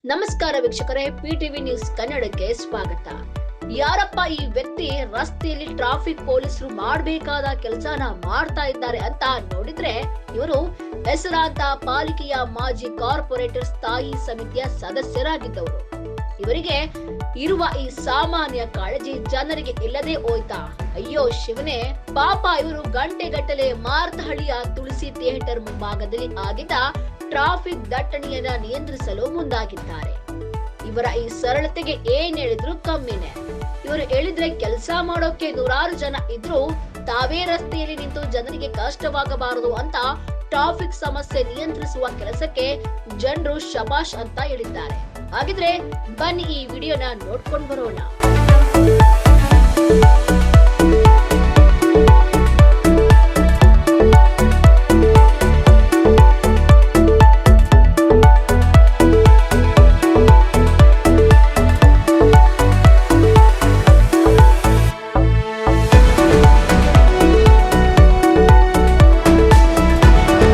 ನಮಸ್ಕಾರ ವೀಕ್ಷಕರೇ, ಪಿಟಿವಿ ನ್ಯೂಸ್ ಕನ್ನಡಕ್ಕೆ ಸ್ವಾಗತ. ಯಾರಪ್ಪ ಈ ವ್ಯಕ್ತಿ ರಸ್ತೆಯಲ್ಲಿ ಟ್ರಾಫಿಕ್ ಪೊಲೀಸರು ಮಾಡಬೇಕಾದ ಕೆಲಸನ ಮಾಡ್ತಾ ಇದ್ದಾರೆ ಅಂತ ನೋಡಿದ್ರೆ, ಇವರು ಹೆಸರಾಂತ ಪಾಲಿಕೆಯ ಮಾಜಿ ಕಾರ್ಪೊರೇಟರ್ ಸ್ಥಾಯಿ ಸಮಿತಿಯ ಸದಸ್ಯರಾಗಿದ್ದವರು. ಇವರಿಗೆ ಇರುವ ಈ ಸಾಮಾನ್ಯ ಕಾಳಜಿ ಜನರಿಗೆ ಇಲ್ಲದೆ ಹೋಯ್ತಾ? ಅಯ್ಯೋ ಶಿವನೇ, ಪಾಪ ಇವರು ಗಂಟೆಗಟ್ಟಲೆ ಮಾರ್ತಹಳ್ಳಿಯ ತುಳಸಿ ಥಿಯೇಟರ್ ಮುಂಭಾಗದಲ್ಲಿ ಆಗಿದ್ದ ಟ್ರಾಫಿಕ್ ದಟ್ಟಣೆಯನ್ನ ನಿಯಂತ್ರಿಸಲು ಮುಂದಾಗಿದ್ದಾರೆ. ಇವರ ಈ ಸರಳತೆಗೆ ಏನ್ ಹೇಳಿದ್ರು ಕಮ್ಮಿನೇ. ಇವರು ಹೇಳಿದ್ರೆ ಕೆಲಸ ಮಾಡೋಕೆ ನೂರಾರು ಜನ ಇದ್ರು ತಾವೇ ರಸ್ತೆಯಲ್ಲಿ ನಿಂತು ಜನರಿಗೆ ಕಷ್ಟವಾಗಬಾರದು ಅಂತ ಟ್ರಾಫಿಕ್ ಸಮಸ್ಯೆ ನಿಯಂತ್ರಿಸುವ ಕೆಲಸಕ್ಕೆ ಜನರು ಶಬಾಷ್ ಅಂತ ಹೇಳಿದ್ದಾರೆ. ಹಾಗಿದ್ರೆ ಬನ್ನಿ ಈ ವಿಡಿಯೋನ ನೋಡ್ಕೊಂಡು ಬರೋಣ.